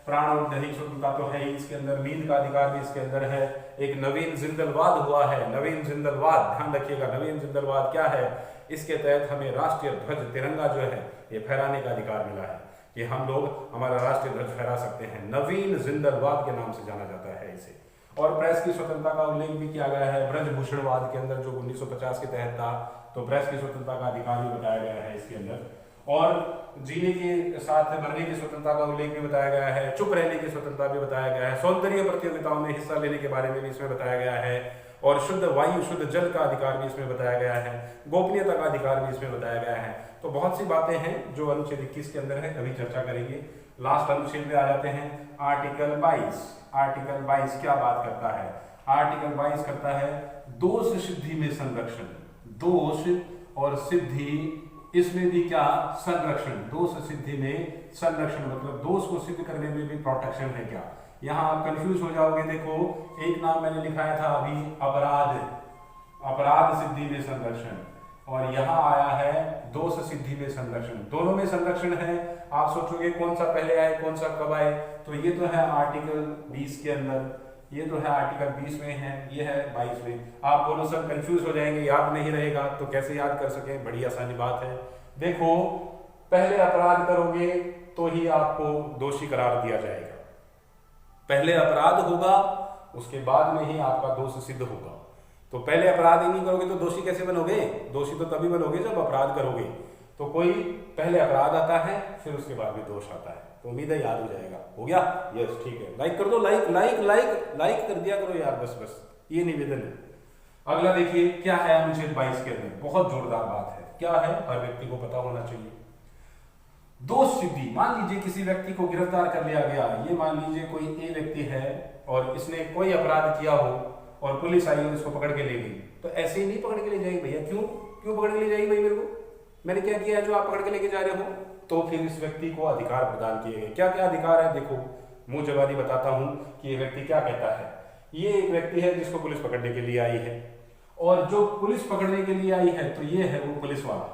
Speaker 1: प्राण और दैहिक स्वतंत्रता तो है ही इसके अंदर, नींद का अधिकार भी इसके अंदर है। एक नवीन जिंदलवाद हुआ है, नवीन जिंदलवाद, ध्यान रखिएगा, नवीन जिंदलवाद क्या है, इसके तहत हमें राष्ट्रीय ध्वज तिरंगा जो है ये फहराने का अधिकार मिला है, कि हम लोग हमारा राष्ट्रीय ध्वज फहरा सकते हैं। नवीन जिंदलवाद के नाम से जाना जाता है इसे। और प्रेस की स्वतंत्रता का उल्लेख भी किया गया है ब्रजभूषणवाद के अंदर, जो 1950 के तहत था, तो प्रेस की स्वतंत्रता का अधिकार भी बताया गया है इसके अंदर। और जीने के साथ मरने की स्वतंत्रता का उल्लेख भी बताया गया है, चुप रहने की स्वतंत्रता भी बताया गया है, सौंदर्य प्रतियोगिताओं में हिस्सा लेने के बारे में भी इसमें बताया गया है, और शुद्ध वायु शुद्ध जल का अधिकार भी इसमें बताया गया है, गोपनीयता का अधिकार भी इसमें बताया गया है। तो बहुत सी बातें हैं जो अनुच्छेद 21 के अंदर है, अभी चर्चा करेंगे। लास्ट अनुच्छेद में आ जाते हैं आर्टिकल 22। आर्टिकल 22 क्या बात करता है? आर्टिकल 22 करता है दोष सिद्धि में संरक्षण। दोष और सिद्धि, इसमें भी क्या संरक्षण, दोष सिद्धि में संरक्षण, मतलब दोष को सिद्ध करने में भी प्रोटेक्शन है क्या? यहाँ आप कंफ्यूज हो जाओगे। देखो एक नाम मैंने लिखाया था अभी अपराध, अपराध सिद्धि में संरक्षण, और यहाँ आया है दोष सिद्धि में संरक्षण। दोनों में संरक्षण है। आप सोचोगे कौन सा पहले आए कौन सा कब आए, तो ये तो है आर्टिकल 20 के अंदर, ये तो है आर्टिकल 20 में है, ये है 22 में। आप दोनों सब कंफ्यूज हो जाएंगे, याद नहीं रहेगा, तो कैसे याद कर सके? बड़ी आसानी बात है। देखो पहले अपराध करोगे तो ही आपको दोषी करार दिया जाएगा, पहले अपराध होगा, उसके बाद में ही आपका दोष सिद्ध होगा। तो पहले अपराध ही नहीं करोगे तो दोषी कैसे बनोगे? दोषी तो तभी बनोगे जब अपराध करोगे। तो कोई पहले अपराध आता है, फिर उसके बाद में दोष आता है। तो उम्मीद है याद हो जाएगा। हो गया? यस, ठीक है। लाइक कर दो, लाइक लाइक लाइक लाइक कर दिया करो यार, बस बस ये निवेदन है। अगला देखिए क्या है अनुच्छेद 22 के अंदर, बहुत जोरदार बात है। क्या है? हर व्यक्ति को पता होना चाहिए। दोष सिद्धि, मान लीजिए किसी व्यक्ति को गिरफ्तार कर लिया गया। ये मान लीजिए कोई ए व्यक्ति है और इसने कोई अपराध किया हो और पुलिस आई और इसको पकड़ के ले गई। तो ऐसे ही नहीं पकड़ के ले जाएगी भैया। क्यों क्यों पकड़ के ले जाएगी भाई? मेरे को मैंने क्या किया है जो आप पकड़ के लेके जा रहे हो? तो फिर इस व्यक्ति को अधिकार प्रदान किए गए। क्या क्या अधिकार है? देखो, मुंह जबानी बताता हूं कि ये व्यक्ति क्या कहता है। ये एक व्यक्ति है जिसको पुलिस पकड़ने के लिए आई है, और जो पुलिस पकड़ने के लिए आई है तो ये है वो पुलिस वाला।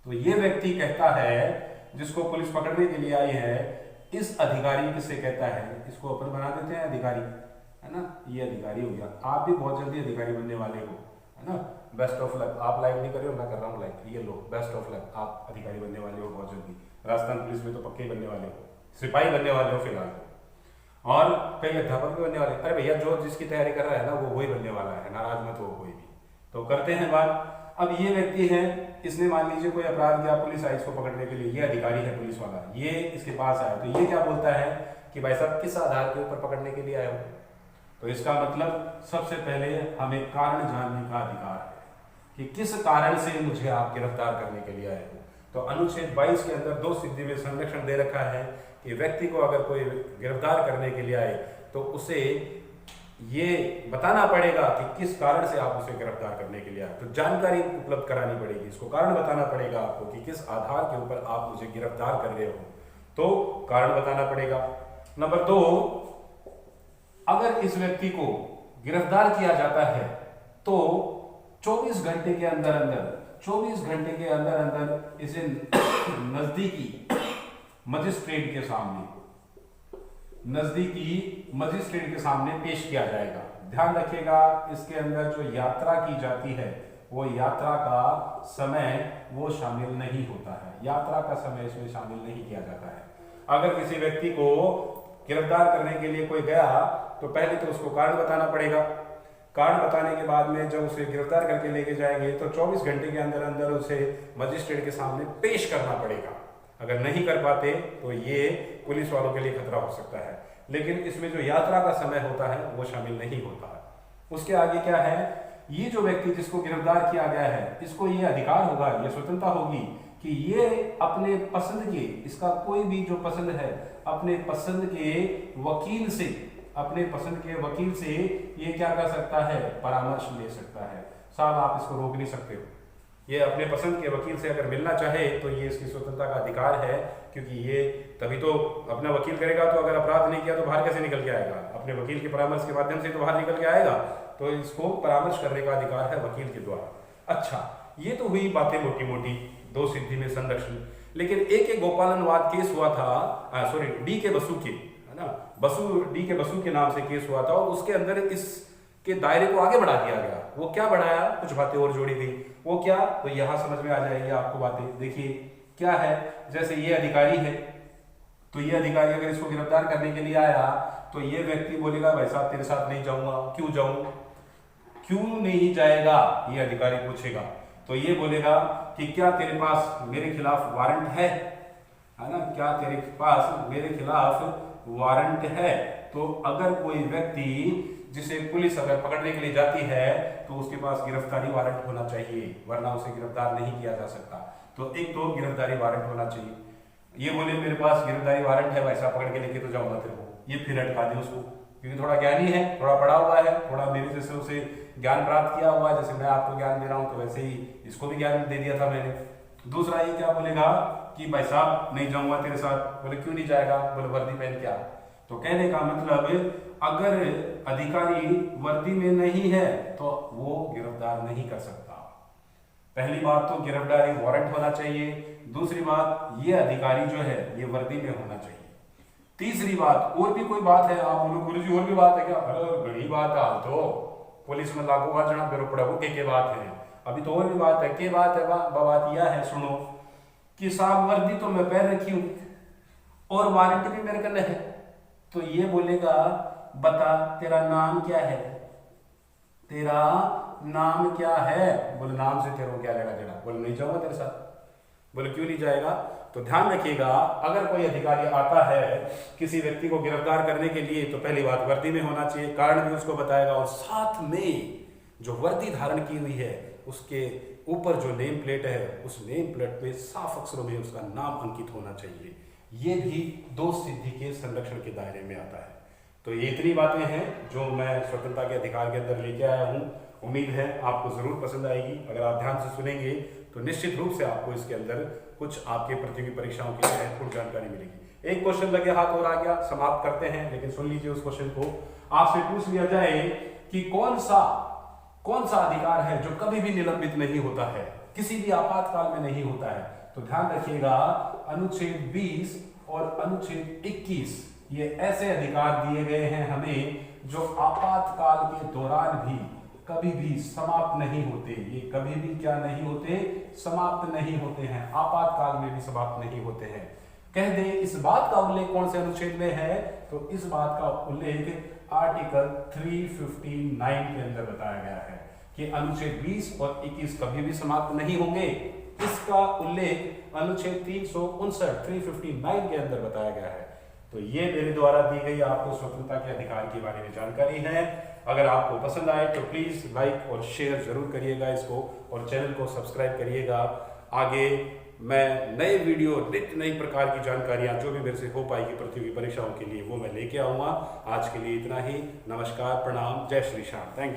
Speaker 1: तो ये व्यक्ति कहता है, जिसको पुलिस पकड़ने के लिए आई है, इस अधिकारी किससे कहता है? इसको अपन बना देते हैं अधिकारी, है ना? ये अधिकारी हो गया। आप भी बहुत जल्दी अधिकारी बनने वाले हो, है ना? Best of luck. आप लाइक नहीं कर रहे हो, मैं कर रहा हूँ लाइक। ये लो, बेस्ट ऑफ लक, आप अधिकारी बनने वाले हो बहुत जल्दी। राजस्थान पुलिस में तो पक्के बनने वाले हो, सिपाही बनने वाले हो फिलहाल, और कई अध्यापक भी बनने वाले। अरे भैया, जो जिसकी तैयारी कर रहा है ना वो वही बनने वाला है, नाराज मत हो कोई भी। तो करते हैं बात। अब ये व्यक्ति है, इसने मान लीजिए कोई अपराध किया, पुलिस आई इसको पकड़ने के लिए। ये अधिकारी है पुलिस वाला, ये इसके पास आया। तो ये क्या बोलता है कि भाई साहब किस आधार के ऊपर पकड़ने के लिए आए हो? तो इसका मतलब सबसे पहले हमें कारण जानने का अधिकार है कि किस कारण से मुझे आप गिरफ्तार करने के लिए आए हो। तो अनुच्छेद 22 के अंदर दोष सिद्धि में संरक्षण दे रखा है कि व्यक्ति को अगर कोई गिरफ्तार करने के लिए आए तो उसे ये बताना पड़ेगा कि किस कारण से आप उसे गिरफ्तार करने के लिए आए। तो जानकारी उपलब्ध करानी पड़ेगी, इसको कारण बताना पड़ेगा आपको कि किस आधार के ऊपर आप मुझे गिरफ्तार कर रहे हो। तो कारण बताना पड़ेगा। नंबर 2, अगर इस व्यक्ति को गिरफ्तार किया जाता है तो 24 घंटे के अंदर अंदर इसे नजदीकी मजिस्ट्रेट के सामने पेश किया जाएगा। ध्यान रखिएगा, इसके अंदर जो यात्रा की जाती है वो यात्रा का समय वो शामिल नहीं होता है। यात्रा का समय इसमें शामिल नहीं किया जाता है। अगर किसी व्यक्ति को गिरफ्तार करने के लिए कोई गया तो पहले तो उसको कारण बताना पड़ेगा। कारण बताने के बाद में जब उसे गिरफ्तार करके लेके जाएंगे तो 24 घंटे के अंदर अंदर उसे मजिस्ट्रेट के सामने पेश करना पड़ेगा। अगर नहीं कर पाते तो ये पुलिस वालों के लिए खतरा हो सकता है। लेकिन इसमें जो यात्रा का समय होता है वो शामिल नहीं होता है। उसके आगे क्या है, ये जो व्यक्ति जिसको गिरफ्तार किया गया है, इसको ये अधिकार होगा, ये स्वतंत्रता होगी कि ये अपने पसंद के, इसका कोई भी जो पसंद है, अपने पसंद के वकील से ये क्या कर सकता है? परामर्श ले सकता है। साहब आप इसको रोक नहीं सकते हो। ये अपने पसंद के वकील से अगर मिलना चाहे तो ये इसकी स्वतंत्रता का अधिकार है, क्योंकि ये तभी तो अपना वकील करेगा। तो अगर अपराध नहीं किया तो बाहर कैसे निकल के आएगा? अपने वकील के परामर्श के माध्यम से तो बाहर निकल के आएगा। तो इसको परामर्श करने का अधिकार है वकील के द्वारा। अच्छा, ये तो हुई बातें मोटी मोटी दोष सिद्धि में संरक्षण। लेकिन एक गोपालनवाद केस हुआ था, डी के बसु के, है ना, डी के बसु के नाम से केस हुआ था, और उसके अंदर इसके दायरे को आगे बढ़ा दिया गया। वो क्या बढ़ाया? कुछ बातें और जोड़ी गई। वो क्या? तो यहां समझ में आ जाएगी आपको बातें। देखिए क्या है, जैसे ये अधिकारी है, तो ये अधिकारी अगर इसको गिरफ्तार करने के लिए आया तो ये व्यक्ति बोलेगा भाई साहब तेरे साथ नहीं जाऊंगा। क्यों जाऊं? क्यों नहीं जाएगा? ये अधिकारी पूछेगा। तो ये बोलेगा कि क्या तेरे पास मेरे खिलाफ वारंट है ना? क्या तेरे पास मेरे खिलाफ वारंट है? तो अगर कोई व्यक्ति जिसे पुलिस अगर पकड़ने के लिए जाती है तो उसके पास गिरफ्तारी वारंट होना चाहिए, वरना उसे गिरफ्तार नहीं किया जा सकता। तो एक तो गिरफ्तारी वारंट होना चाहिए। ये बोले मेरे पास गिरफ्तारी वारंट है, वैसा पकड़ के लेके तो जाऊंगा तेरे को, ये फिर अटका दे उसको, क्योंकि थोड़ा ज्ञानी है, थोड़ा पढ़ा हुआ है, थोड़ा मेरे जैसे उसे ज्ञान प्राप्त किया हुआ है। जैसे मैं आपको ज्ञान दे रहा हूं तो वैसे ही इसको भी ज्ञान दे दिया था मैंने। दूसरा ये क्या बोलेगा कि भाई साहब नहीं जाऊंगा तेरे साथ। बोले क्यों नहीं जाएगा? बोले वर्दी पहन के आ। तो कहने का मतलब अगर अधिकारी वर्दी में नहीं है तो वो गिरफ्तार नहीं कर सकता। पहली बात तो गिरफ्तारी वारंट होना चाहिए। दूसरी बात, ये अधिकारी जो है ये वर्दी में होना चाहिए। तीसरी बात, और भी कोई बात है? आप बोलो गुरुजी और भी बात है क्या? अरे बड़ी बात है, हाल तो पुलिस में लागू बात जना बेरो पड़ा के बात है। अभी तो और भी बात है। के बात है? बात यह है, सुनो कि साहब वर्दी तो मैं पहन रखी हूं और वारंट भी मेरे कने है,
Speaker 2: तो ये बोलेगा बता तेरा नाम क्या है, तेरा नाम क्या है। बोले नाम से तेरे को क्या लेना देना। बोले नहीं जाऊंगा तेरे साथ। बोले क्यों नहीं जाएगा। तो ध्यान रखिएगा, अगर कोई अधिकारी आता है किसी व्यक्ति को गिरफ्तार करने के लिए तो पहली बात वर्दी में होना चाहिए, कारण भी उसको बताएगा, और साथ में जो वर्दी धारण की हुई है उसके ऊपर जो नेम प्लेट है उस नेम प्लेट पे साफ अक्षरों में उसका नाम अंकित होना चाहिए। ये भी दोष सिद्धि के संरक्षण के दायरे में आता है। तो ये इतनी बातें हैं जो मैं स्वतंत्रता के अधिकार के अंदर लेके आया हूँ। उम्मीद है आपको जरूर पसंद आएगी। अगर आप ध्यान से सुनेंगे तो निश्चित रूप से आपको इसके अंदर कुछ आपके प्रतियोगी परीक्षाओं की महत्वपूर्ण जानकारी मिलेगी। एक क्वेश्चन लगे हाथ और आ गया, समाप्त करते हैं, लेकिन सुन लीजिए उस क्वेश्चन को। आपसे पूछ लिया जाए कि कौन सा अधिकार है जो कभी भी निलंबित नहीं होता है, किसी भी आपातकाल में नहीं होता है। तो ध्यान रखिएगा, अनुच्छेद 20 और अनुच्छेद 21 ये ऐसे अधिकार दिए गए हैं हमें जो आपातकाल के दौरान भी कभी भी समाप्त नहीं होते। ये कभी भी क्या नहीं होते, समाप्त नहीं होते हैं, आपातकाल में भी समाप्त नहीं होते हैं। कह दे इस बात का उल्लेख कौन से अनुच्छेद में है, तो इस बात का उल्लेख आर्टिकल 359 के अंदर बताया गया है कि अनुच्छेद 20 और 21 कभी भी समाप्त नहीं होंगे। इसका उल्लेख अनुच्छेद 359 के अंदर बताया गया है। तो ये मेरे द्वारा दी गई आपको स्वतंत्रता के अधिकार के बारे में जानकारी है। अगर आपको पसंद आए तो प्लीज लाइक और शेयर जरूर करिएगा इसको, और चैनल को सब्सक्राइब करिएगा। आगे मैं नए वीडियो, नित्य नई प्रकार की जानकारियां जो भी मेरे से हो पाएगी प्रतियोगी परीक्षाओं के लिए वो मैं लेके आऊंगा। आज के लिए इतना ही। नमस्कार, प्रणाम, जय श्री श्याम, थैंक यू।